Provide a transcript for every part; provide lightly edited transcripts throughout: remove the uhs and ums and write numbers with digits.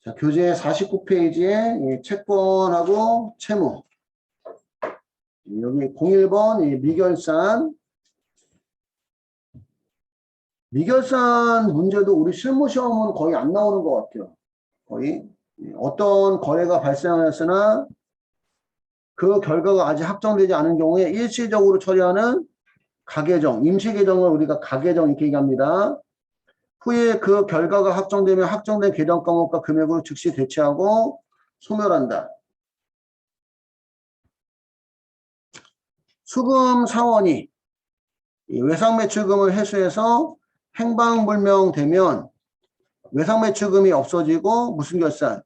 자, 교재 49페이지에 채권하고 채무. 여기 01번 미결산. 미결산 문제도 우리 실무시험은 거의 안 나오는 것 같아요. 거의. 어떤 거래가 발생하였으나 그 결과가 아직 확정되지 않은 경우에 일시적으로 처리하는 가계정, 임시계정을 우리가 가계정 이렇게 얘기합니다. 후에 그 결과가 확정되면 확정된 계정 과목과 금액으로 즉시 대체하고 소멸한다. 수금 사원이 외상매출금을 회수해서 행방불명되면 외상매출금이 없어지고 무슨 결산?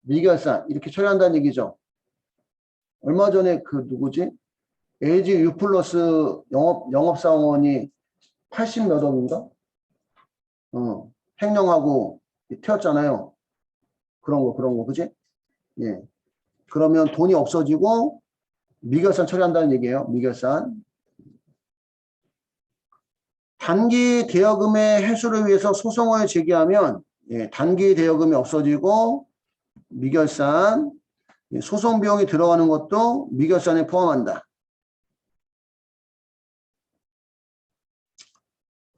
미결산 이렇게 처리한다는 얘기죠. 얼마 전에 그 누구지? LG U+ 영업사원이 80몇 억인가? 횡령하고 튀었잖아요. 그런 거, 그지? 예. 그러면 돈이 없어지고 미결산 처리한다는 얘기예요. 미결산. 단기 대여금의 회수를 위해서 소송을 제기하면 단기 대여금이 없어지고 미결산, 소송 비용이 들어가는 것도 미결산에 포함한다.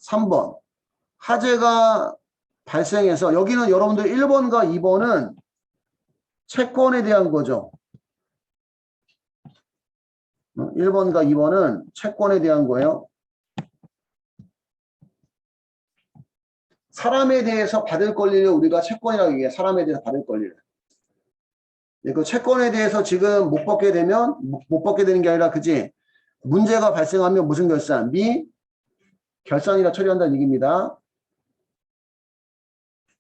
3번. 화재가 발생해서 여기는 여러분들 1번과 2번은 채권에 대한 거죠. 1번과 2번은 채권에 대한 거예요. 사람에 대해서 받을 권리를 우리가 채권이라고 얘기해요. 사람에 대해서 받을 권리를. 그 채권에 대해서 지금 못 받게 되면 못 받게 되는 게 아니라 그지? 문제가 발생하면 무슨 결산? 미결산이라 처리한다는 얘기입니다.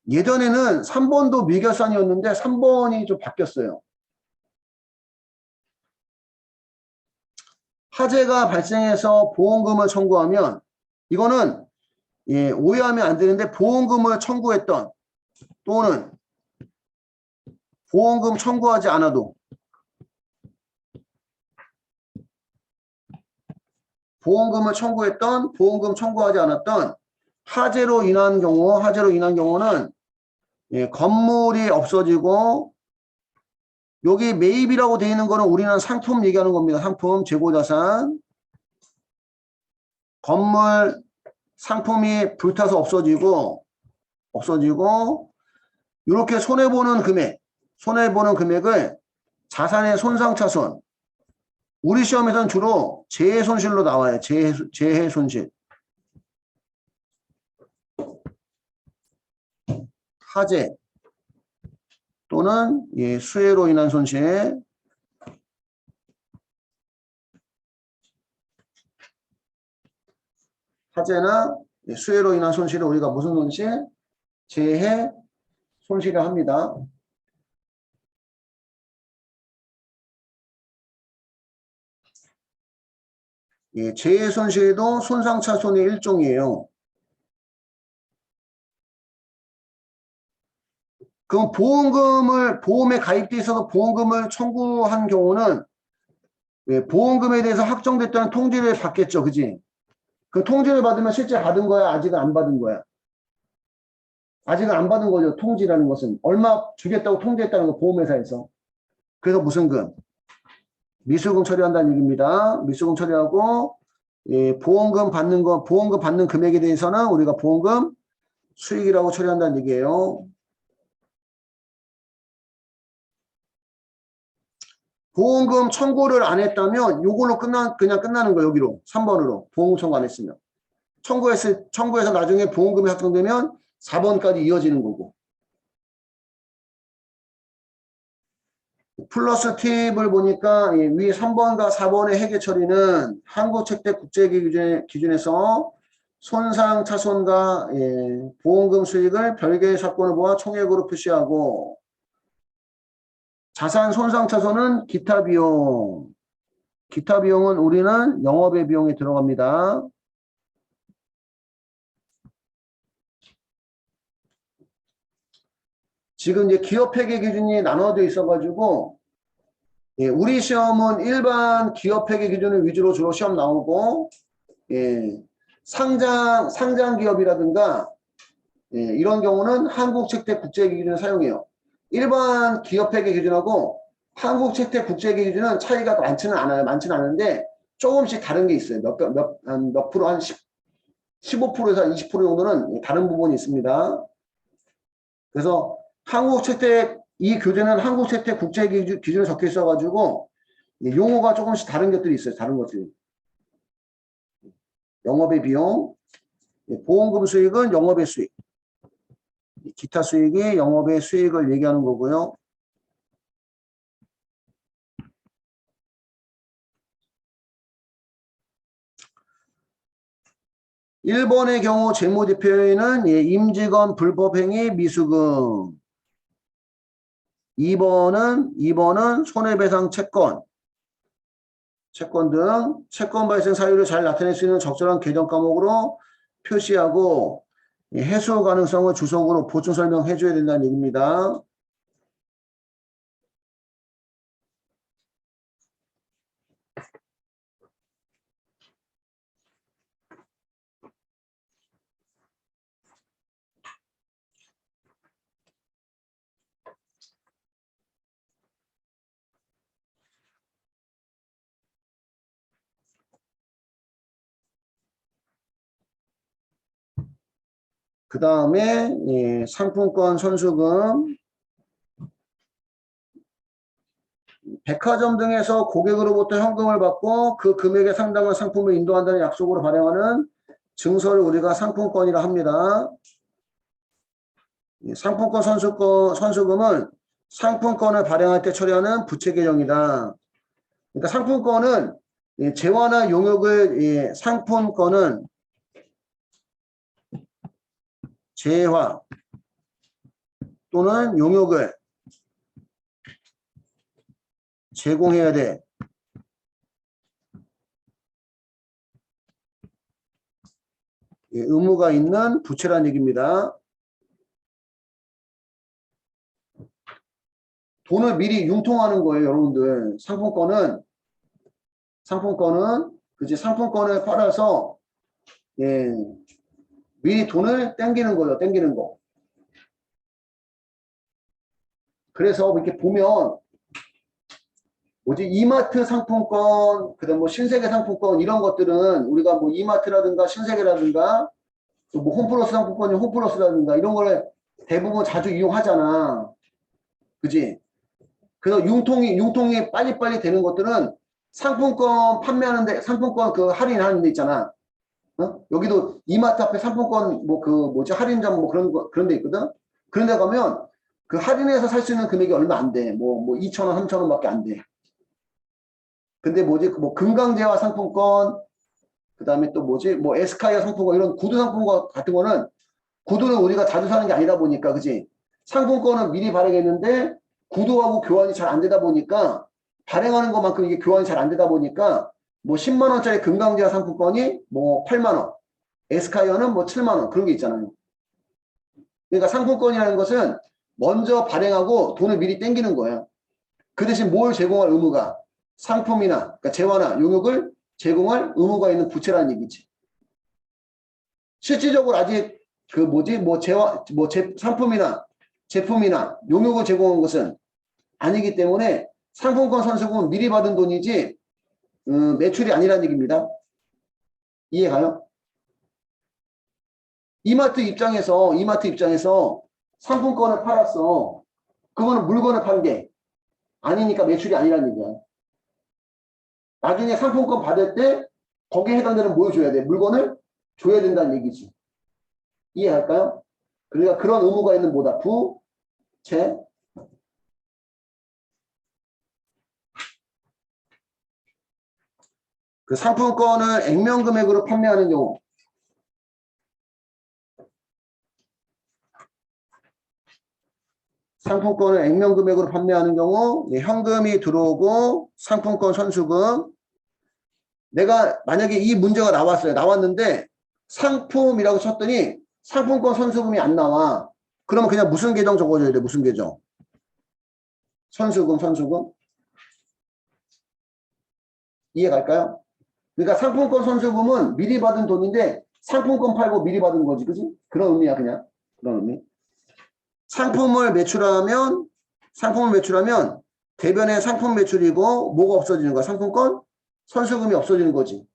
예전에는 3번도 미결산이었는데 3번이 좀 바뀌었어요. 화재가 발생해서 보험금을 청구하면 이거는 오해하면 안 되는데 보험금을 청구했던 또는 보험금 청구하지 않아도 보험금을 청구했던 보험금 청구하지 않았던 화재로 인한 경우는 건물이 없어지고 여기 매입이라고 되어 있는 거는 우리는 상품 얘기하는 겁니다. 상품, 재고자산. 건물, 상품이 불타서 없어지고 이렇게 손해보는 금액을 자산의 손상차손. 우리 시험에서는 주로 재해손실로 나와요. 재해손실. 화재 또는 수해로 인한 손실. 화재나 수해로 인한 손실을 우리가 무슨 손실? 재해 손실을 합니다. 재해 손실도 손상차손의 일종이에요. 그럼 보험에 가입돼 있어서 보험금을 청구한 경우는 보험금에 대해서 확정됐다는 통지를 받겠죠. 그지? 그 통지를 받으면 실제 받은 거야? 아직은 안 받은 거야? 아직은 안 받은 거죠. 통지라는 것은. 얼마 주겠다고 통지했다는 거 보험회사에서. 그래서 무슨 금? 미수금 처리한다는 얘기입니다. 미수금 처리하고 보험금 받는 금액에 대해서는 우리가 보험금 수익이라고 처리한다는 얘기예요. 보험금 청구를 안 했다면 요걸로 그냥 끝나는 거예요. 여기로 3번으로 보험금 청구 안 했으면 청구해서 나중에 보험금이 확정되면 4번까지 이어지는 거고. 플러스 팁을 보니까 위 3번과 4번의 회계 처리는 한국채택 국제기준에서 손상차손과 보험금 수익을 별개의 사건을 보아 총액으로 표시하고 자산 손상차손은 기타 비용. 기타 비용은 우리는 영업의 비용에 들어갑니다. 지금 이제 기업회계 기준이 나눠져 있어가지고 우리 시험은 일반 기업회계 기준을 위주로 주로 시험 나오고 상장 기업이라든가 예, 이런 경우는 한국채택 국제회계 기준을 사용해요. 일반 기업회계 기준하고 한국채택 국제회계 기준은 차이가 많지는 않아요. 많지는 않은데 조금씩 다른 게 있어요. 몇 프로, 한 15%에서 20% 정도는 다른 부분이 있습니다. 그래서 한국채택, 이 교재는 한국채택 국제회계 기준에 적혀 있어가지고 용어가 조금씩 다른 것들이 있어요. 다른 것들이. 영업의 비용, 보험금 수익은 영업의 수익. 기타 수익이 영업의 수익을 얘기하는 거고요. (1번의) 경우 재무제표에는 임직원 불법행위 미수금. (2번은) 손해배상 채권 등 채권 발생 사유를 잘 나타낼 수 있는 적절한 계정 과목으로 표시하고 해소 가능성을 주석으로 보충 설명해 줘야 된다는 얘기입니다. 그 다음에 상품권 선수금. 백화점 등에서 고객으로부터 현금을 받고 그 금액에 상당한 상품을 인도한다는 약속으로 발행하는 증서를 우리가 상품권이라 합니다. 상품권 선수금은 상품권을 발행할 때 처리하는 부채 계정이다. 그러니까 상품권은 재화나 용역을 상품권은 재화 또는 용역을 제공해야 돼. 의무가 있는 부채란 얘기입니다. 돈을 미리 융통하는 거예요, 여러분들. 상품권은 그치, 상품권을 팔아서 미리 돈을 땡기는 거예요, 땡기는 거. 그래서 이렇게 보면 뭐지, 이마트 상품권, 그다음 뭐 신세계 상품권 이런 것들은 우리가 뭐 이마트라든가 신세계라든가 또 뭐 홈플러스 상품권이 홈플러스라든가 이런 거를 대부분 자주 이용하잖아. 그지? 그래서 융통이 빨리빨리 되는 것들은 상품권 판매하는데, 상품권 그 할인하는 데 있잖아. 어? 여기도 이마트 앞에 상품권 뭐 그 뭐지, 할인점 뭐 그런 데 있거든? 그런 데 가면 그 할인해서 살 수 있는 금액이 얼마 안 돼. 뭐 2,000원, 3,000원 밖에 안 돼. 근데 뭐지, 뭐 금강제화 상품권, 그 다음에 또 뭐지, 뭐 에스카이어 상품권, 이런 구두 상품권 같은 거는, 구두는 우리가 자주 사는 게 아니다 보니까, 그지? 상품권은 미리 발행했는데 구두하고 교환이 잘 안 되다 보니까, 발행하는 것만큼 이게 교환이 잘 안 되다 보니까 뭐 10만 원짜리 금강제화 상품권이 뭐 8만 원, 에스카이어는 뭐 7만 원, 그런 게 있잖아요. 그러니까 상품권이라는 것은 먼저 발행하고 돈을 미리 땡기는 거예요. 그 대신 뭘 제공할 의무가, 상품이나 그러니까 재화나 용역을 제공할 의무가 있는 부채라는 얘기지. 실질적으로 아직 그 뭐지, 뭐 재화, 뭐 상품이나 제품이나 용역을 제공한 것은 아니기 때문에 상품권 선수금은 미리 받은 돈이지 매출이 아니라는 얘기입니다. 이해가요? 이마트 입장에서 상품권을 팔았어. 그거는 물건을 판 게 아니니까 매출이 아니라는 얘기야. 나중에 상품권 받을 때 거기에 해당되는 뭘 줘야 돼? 물건을 줘야 된다는 얘기지. 이해할까요? 그러니까 그런 의무가 있는 뭐다? 부채. 그 상품권을 액면 금액으로 판매하는 경우, 상품권을 액면 금액으로 판매하는 경우 현금이 들어오고 상품권 선수금. 내가 만약에 이 문제가 나왔는데 상품이라고 쳤더니 상품권 선수금이 안 나와. 그러면 그냥 무슨 계정 적어줘야 돼? 무슨 계정? 선수금. 이해 갈까요? 그러니까 상품권 선수금은 미리 받은 돈인데 상품권 팔고 미리 받은 거지, 그지? 그런 의미야, 그냥. 그런 의미. 상품을 매출하면 대변의 상품 매출이고 뭐가 없어지는 거야? 상품권? 선수금이 없어지는 거지.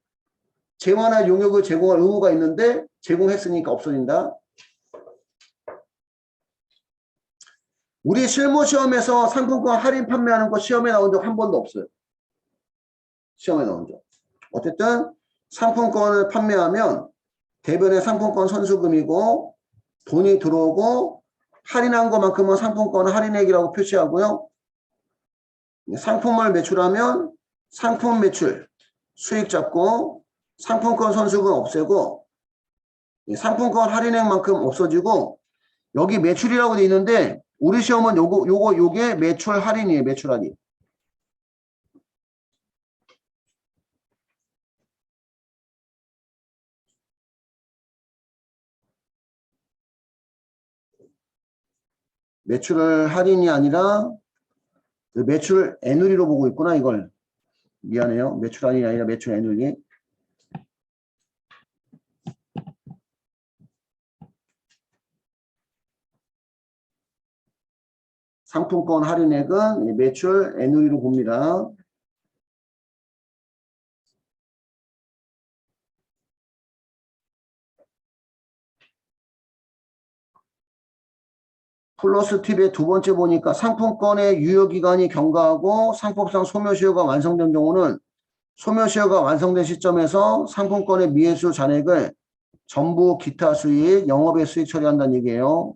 재화나 용역을 제공할 의무가 있는데 제공했으니까 없어진다. 우리 실무 시험에서 상품권 할인 판매하는 거 시험에 나온 적 한 번도 없어요. 시험에 나온 적. 어쨌든 상품권을 판매하면 대변의 상품권 선수금이고 돈이 들어오고 할인한 것만큼은 상품권 할인액이라고 표시하고요. 상품을 매출하면 상품 매출 수익 잡고 상품권 선수금 없애고 상품권 할인액만큼 없어지고 여기 매출이라고 돼 있는데 우리 시험은 요게 매출 할인이에요. 매출 할인. 매출 할인이 아니라 매출 애누리로 보고 있구나 이걸. 미안해요. 매출 할인이 아니라 매출 애누리. 상품권 할인액은 매출 애누리로 봅니다. 플러스 팁의 두 번째 보니까 상품권의 유효기간이 경과하고 상법상 소멸시효가 완성된 경우는 소멸시효가 완성된 시점에서 상품권의 미회수 잔액을 전부 기타 수익, 영업의 수익 처리한다는 얘기예요.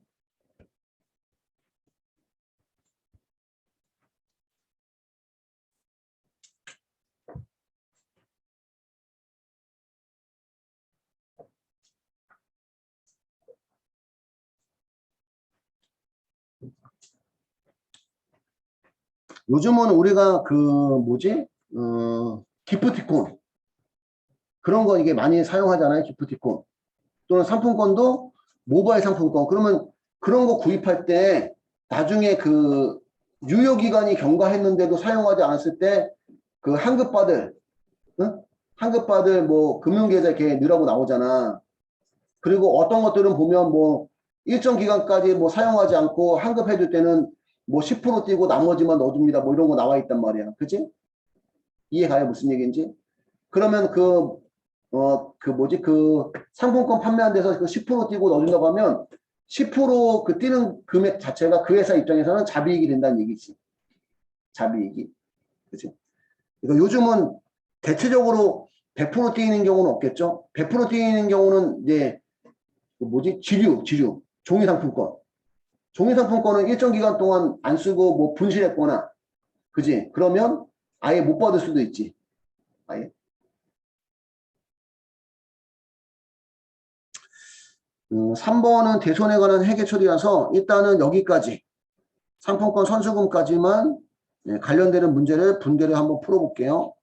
요즘은 우리가 기프티콘 그런 거 이게 많이 사용하잖아요. 기프티콘 또는 상품권도 모바일 상품권. 그러면 그런 거 구입할 때 나중에 그 유효기간이 경과했는데도 사용하지 않았을 때 그 환급받을 응? 환급받을 뭐 금융계좌 이렇게 넣으라고 나오잖아. 그리고 어떤 것들은 보면 뭐 일정 기간까지 뭐 사용하지 않고 환급해줄 때는 뭐 10% 띄고 나머지만 넣어줍니다. 뭐 이런 거 나와 있단 말이야. 그치? 이해가요? 무슨 얘기인지? 그러면 그 상품권 판매한 데서 그 10% 띄고 넣어준다고 하면 10%그 띄는 금액 자체가 그 회사 입장에서는 자비익이 된다는 얘기지. 자비익이. 그치? 그러니까 요즘은 대체적으로 100% 띄는 경우는 없겠죠? 100% 띄는 경우는 이제 지류. 종이상품권. 종이상품권은 일정 기간 동안 안 쓰고 뭐 분실했거나, 그지? 그러면 아예 못 받을 수도 있지. 아예. 3번은 대손에 관한 회계 처리라서 일단은 여기까지 상품권 선수금까지만 관련되는 문제를 분개를 한번 풀어볼게요.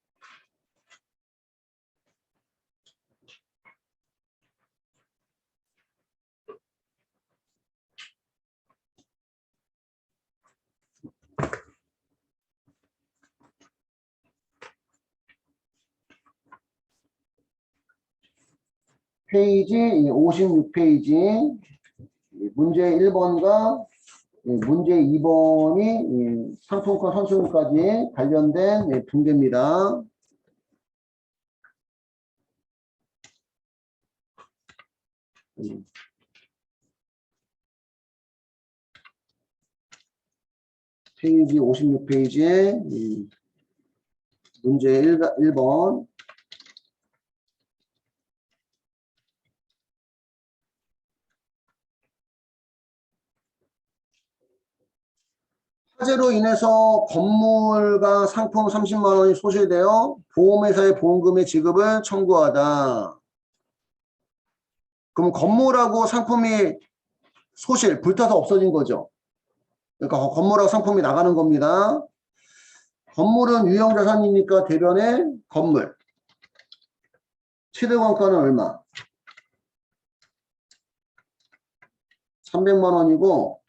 페이지 56페이지 문제 1번과 문제 2번이 상품권 선수금까지 관련된 분개입니다. 페이지 56페이지에 문제 1번 화재로 인해서 건물과 상품 30만 원이 소실되어 보험회사의 보험금의 지급을 청구하다. 그럼 건물하고 상품이 불타서 없어진 거죠. 그러니까 건물하고 상품이 나가는 겁니다. 건물은 유형자산이니까 대변에 건물. 취득원가는 얼마? 300만 원이고,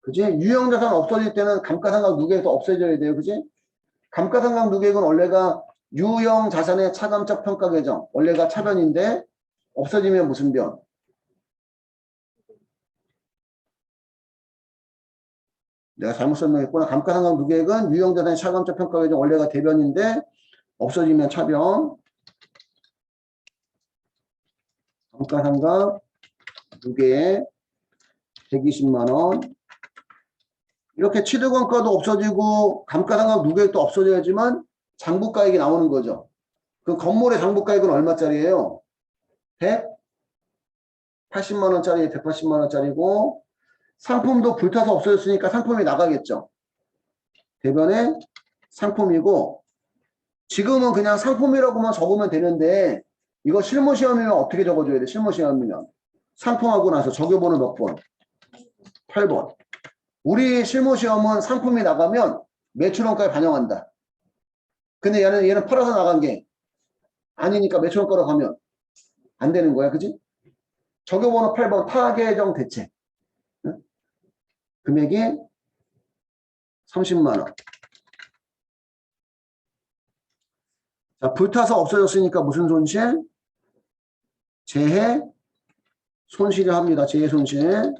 그지? 유형자산 없어질 때는 감가상각 누계에서 없어져야 돼요. 그지? 감가상각 누계액은 원래가 유형자산의 차감적 평가 계정. 원래가 차변인데, 없어지면 무슨 변? 내가 잘못 설명했구나. 감가상각 누계액은 유형자산의 차감적 평가계정 원래가 대변인데 없어지면 차변. 감가상각 누계액 120만 원. 이렇게 취득원가도 없어지고 감가상각 누계액도 없어져야지만 장부가액이 나오는 거죠. 그 건물의 장부가액은 얼마짜리예요? 180만 원짜리, 180만 원짜리고 상품도 불타서 없어졌으니까 상품이 나가겠죠. 대변에 상품이고 지금은 그냥 상품이라고만 적으면 되는데 이거 실무시험이면 어떻게 적어줘야 돼? 실무시험이면 상품하고 나서 적어보는 몇 번? 8번. 우리 실무시험은 상품이 나가면 매출원가에 반영한다. 근데 얘는 팔아서 나간 게 아니니까 매출원가로 가면 안 되는 거야. 그지? 적어보는 8번 타계정 대책. 응? 금액이 30만 원. 자, 불타서 없어졌으니까 무슨 손실? 재해 손실을 합니다. 재해 손실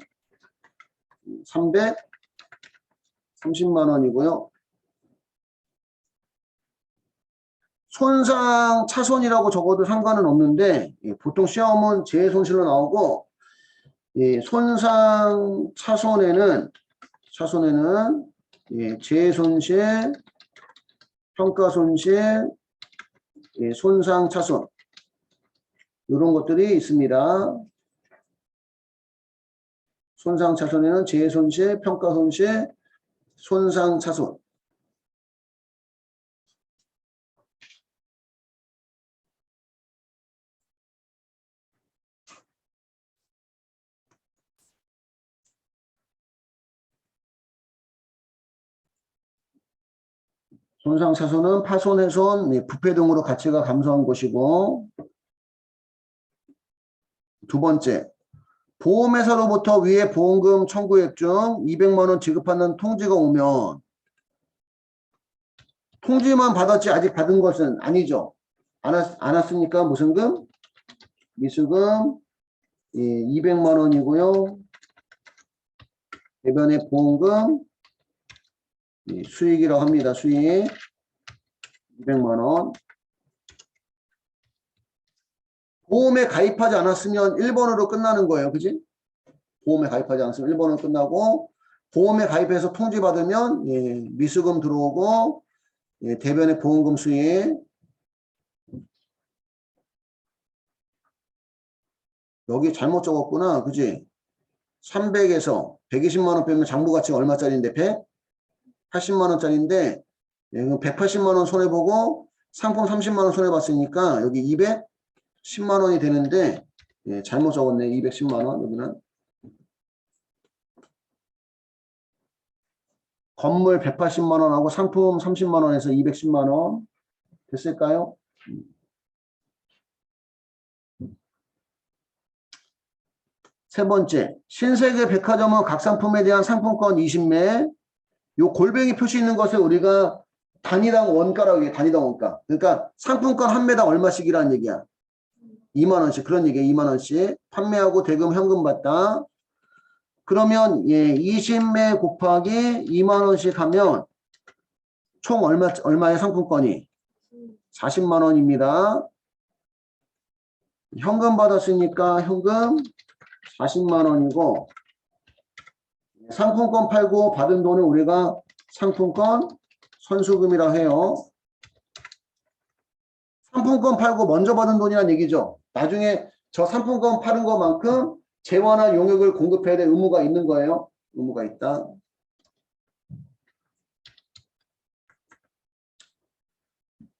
330만 원이고요. 손상 차손이라고 적어도 상관은 없는데 보통 시험은 재해 손실로 나오고 손상 차손에는 재해 손실, 평가 손실, 손상 차손 이런 것들이 있습니다. 손상 차손에는 재해 손실, 평가 손실, 손상 차손. 손상 차손은 파손, 훼손, 부패 등으로 가치가 감소한 것이고 두 번째, 보험회사로부터 위에 보험금 청구액 중 200만 원 지급하는 통지가 오면 통지만 받았지 아직 받은 것은 아니죠. 안 왔으니까 무슨 금? 미수금 200만 원이고요. 대변의 보험금 수익이라고 합니다. 수익 200만 원. 보험에 가입하지 않았으면 1번으로 끝나는 거예요. 그지? 보험에 가입하지 않았으면 1번으로 끝나고 보험에 가입해서 통지받으면 미수금 들어오고 대변의 보험금 수익 여기 잘못 적었구나. 그지? 300에서 120만 원 빼면 장부가치가 얼마짜리인데 180만 원짜리인데 180만 원 손해보고 상품 30만 원 손해봤으니까 여기 210만 원이 되는데 잘못 적었네. 210만 원 여기는 건물 180만 원하고 상품 30만 원에서 210만 원 됐을까요? 세 번째, 신세계 백화점은 각 상품에 대한 상품권 20매. 요 골뱅이 표시 있는 것을 우리가 단위당 원가라고 해요. 단위당 원가. 그러니까 상품권 한 매당 얼마씩이라는 얘기야. 2만 원씩 그런 얘기야. 2만 원씩 판매하고 대금 현금 받다. 그러면 20매 곱하기 2만 원씩 하면 총 얼마의 상품권이 40만 원입니다. 현금 받았으니까 현금 40만 원이고 상품권 팔고 받은 돈을 우리가 상품권 선수금이라 해요. 상품권 팔고 먼저 받은 돈이란 얘기죠. 나중에 저 상품권 파는 것만큼 재원화 용역을 공급해야 될 의무가 있는 거예요. 의무가 있다.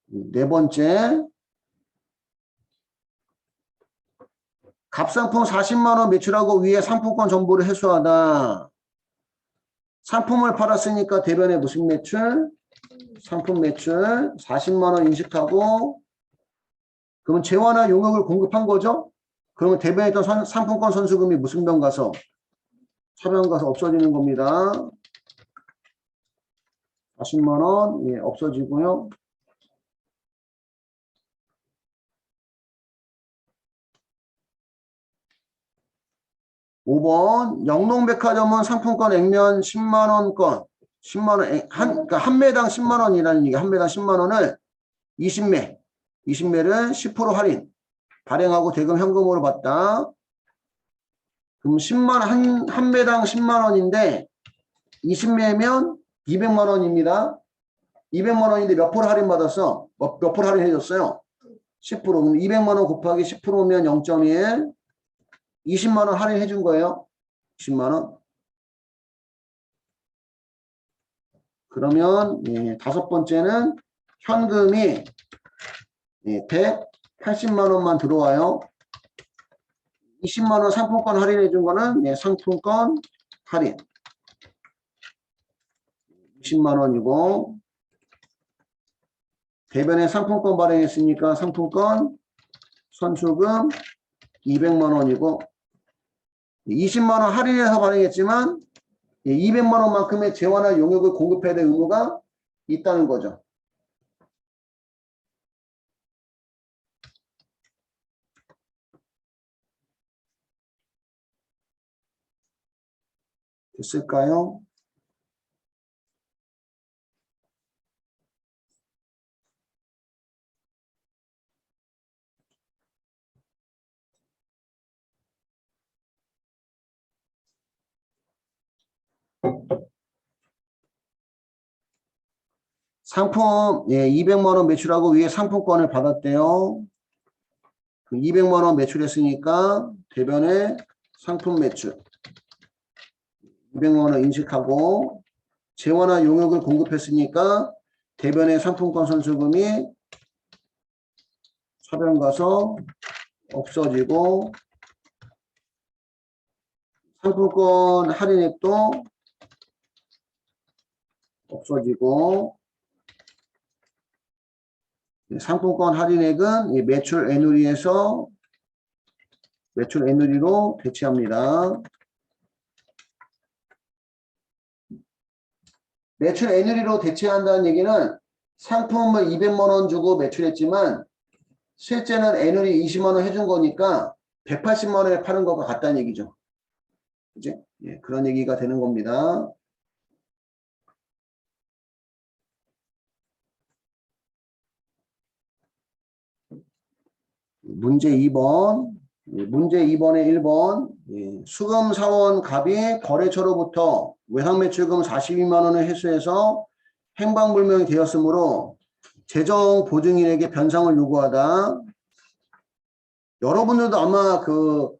네 번째, 갑상품 40만 원 매출하고 위에 상품권 정보를 회수하다. 상품을 팔았으니까 대변에 무슨 매출? 상품 매출 40만 원 인식하고 그러면 재원화 용역을 공급한 거죠? 그러면 대변에 있던 상품권 선수금이 무슨 병 가서? 차변 가서 없어지는 겁니다. 40만 원 없어지고요. 5번 영농백화점은 상품권 액면 10만원권 10만원 그러니까 한 매당 10만원이라는 얘기 한 매당 10만원을 20매 20매를 10% 할인 발행하고 대금 현금으로 받다. 그럼 10만 한 매당 10만원인데 20매면 200만원입니다. 200만원인데 몇 프로 할인 받았어? 몇 프로 할인 해줬어요? 10%. 그럼 200만원 곱하기 10%면 0.1 20만원 할인해 준 거예요. 20만원. 그러면 다섯 번째는 현금이 180만원만 들어와요. 20만원 상품권 할인해 준 거는 상품권 할인 20만원이고 대변에 상품권 발행했으니까 상품권 선수금 200만원이고 20만원 할인해서 발행했지만 200만원만큼의 재화나 용역을 공급해야 될 의무가 있다는 거죠. 됐을까요? 상품 200만원 매출하고 위에 상품권을 받았대요. 200만원 매출했으니까 대변에 상품 매출 200만원 인식하고 재화나 용역을 공급했으니까 대변에 상품권 선수금이 차변 가서 없어지고 상품권 할인액도 없어지고 상품권 할인액은 매출 애누리에서 매출 애누리로 대체합니다. 매출 애누리로 대체한다는 얘기는 상품을 200만원 주고 매출했지만 실제는 애누리 20만원 해준 거니까 180만원에 파는 것과 같다는 얘기죠. 그지? 그런 얘기가 되는 겁니다. 문제 2번. 문제 2번에 1번. 수금사원 갑이 거래처로부터 외상매출금 42만원을 회수해서 행방불명이 되었으므로 재정보증인에게 변상을 요구하다. 여러분들도 아마 그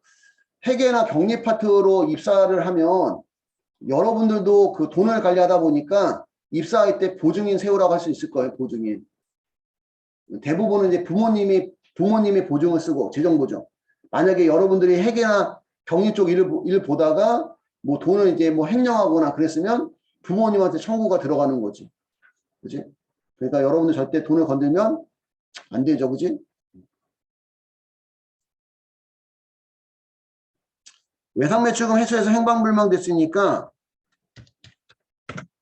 회계나 격리 파트로 입사를 하면 여러분들도 그 돈을 관리하다 보니까 입사할 때 보증인 세우라고 할 수 있을 거예요. 보증인. 대부분은 이제 부모님이 보증을 쓰고 재정보증. 만약에 여러분들이 회계나 격리 쪽 일 보다가 뭐 돈을 이제 뭐 횡령하거나 그랬으면 부모님한테 청구가 들어가는 거지. 그지? 그러니까 여러분들 절대 돈을 건들면 안 되죠. 그지? 외상매출금 회수해서 행방불명 됐으니까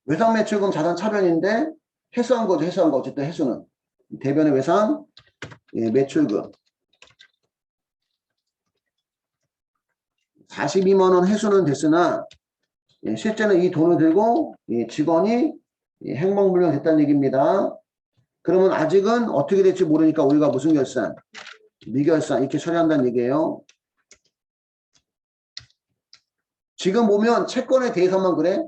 외상매출금 자산 차변인데 회수한 거죠. 회수한 거. 어쨌든 회수는. 대변의 외상 매출금 42만원 회수는 됐으나 실제는 이 돈을 들고 직원이 행방불명 됐다는 얘기입니다. 그러면 아직은 어떻게 될지 모르니까 우리가 무슨 결산? 미결산 이렇게 처리한다는 얘기예요. 지금 보면 채권에 대해서만 그래.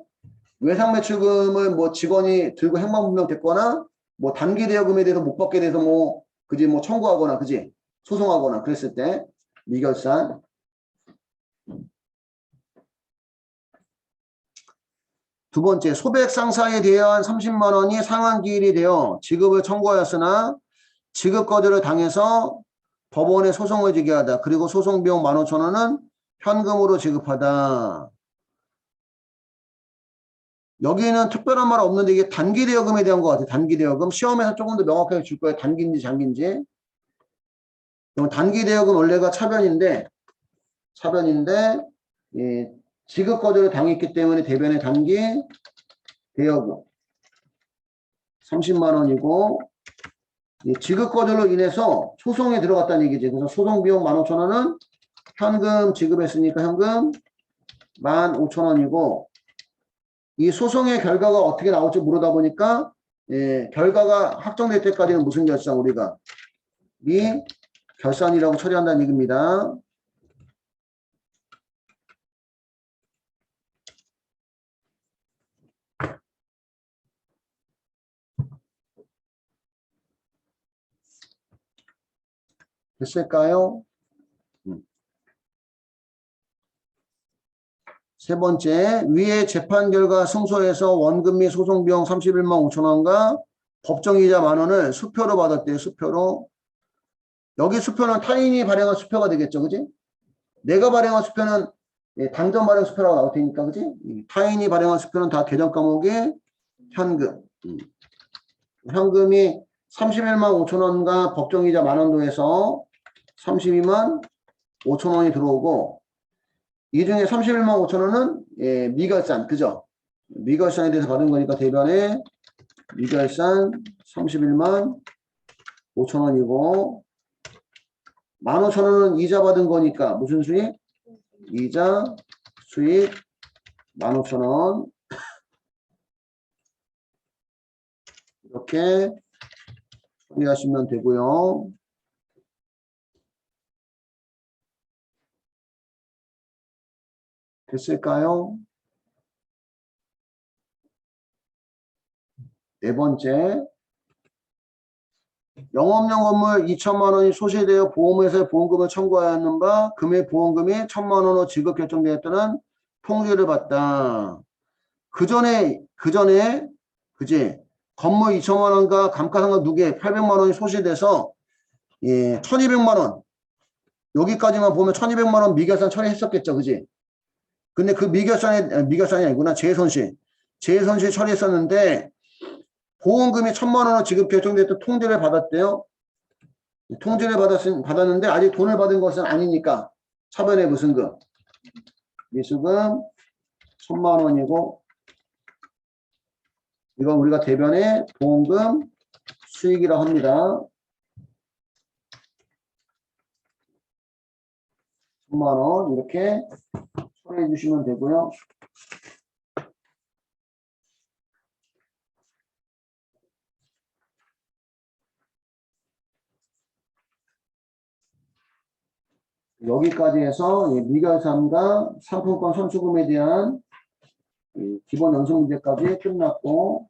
외상매출금을 뭐 직원이 들고 행방불명 됐거나 뭐 단기대여금에 대해서 못 받게 돼서 뭐 그지 뭐 청구하거나 그지 소송하거나 그랬을 때 미결산. 두 번째, 소백 상사에 대한 30만원이 상환기일이 되어 지급을 청구하였으나 지급 거절을 당해서 법원에 소송을 제기하다. 그리고 소송비용 15,000원은 현금으로 지급하다. 여기는 특별한 말 없는데 이게 단기대여금에 대한 것 같아요. 단기대여금. 시험에서 조금 더 명확하게 줄 거예요. 단기인지 장기인지. 단기대여금 원래가 차변인데 지급 거절을 당했기 때문에 대변의 단기 대여금 30만원이고 지급 거절로 인해서 소송에 들어갔다는 얘기지. 그래서 소송 비용 15,000원은 현금 지급했으니까 현금 15,000원이고 이 소송의 결과가 어떻게 나올지 모르다 보니까 결과가 확정될 때까지는 무슨 결산 우리가 미결산이라고 처리한다는 얘기입니다. 됐을까요? 세 번째, 위의 재판 결과 승소해서 원금 및 소송비용 31만 5천원과 법정이자 만원을 수표로 받았대요. 수표로. 여기 수표는 타인이 발행한 수표가 되겠죠. 그지? 내가 발행한 수표는 당전 발행 수표라고 나올 테니까. 그지? 타인이 발행한 수표는 다 계정 과목에 현금. 현금이 31만 5천원과 법정이자 만원도 해서 32만 5천원이 들어오고 이 중에 31만 5천원은 미결산, 그죠? 미결산에 대해서 받은 거니까 대변에 미결산 31만 5천원이고 15,000원은 이자 받은 거니까 무슨 수익? 이자 수익 15,000원 이렇게 처리하시면 되고요. 됐을까요? 네 번째, 영업용 건물 2천만 원이 소실되어 보험회사에 보험금을 청구하였는 바 금액 보험금이 1,000만 원으로 지급 결정되었다는 통지를 받다. 그 전에 그지? 건물 2천만 원과 감가상각 누계 800만 원이 소실돼서 1,200만 원 여기까지만 보면 1,200만 원 미결산 처리했었겠죠, 그지? 근데 그 미결산이 아니구나. 재손실 처리했었는데 보험금이 1,000만 원으로 지급 결정됐던 통지를 받았대요. 통지를 받았는데 아직 돈을 받은 것은 아니니까 차변에 무슨 금? 미수금 1,000만 원이고 이건 우리가 대변에 보험금 수익이라고 합니다. 1,000만 원 이렇게 처리해 주시면 되고요. 여기까지 해서 미결산과 상품권 선수금에 대한 기본 연속 문제까지 끝났고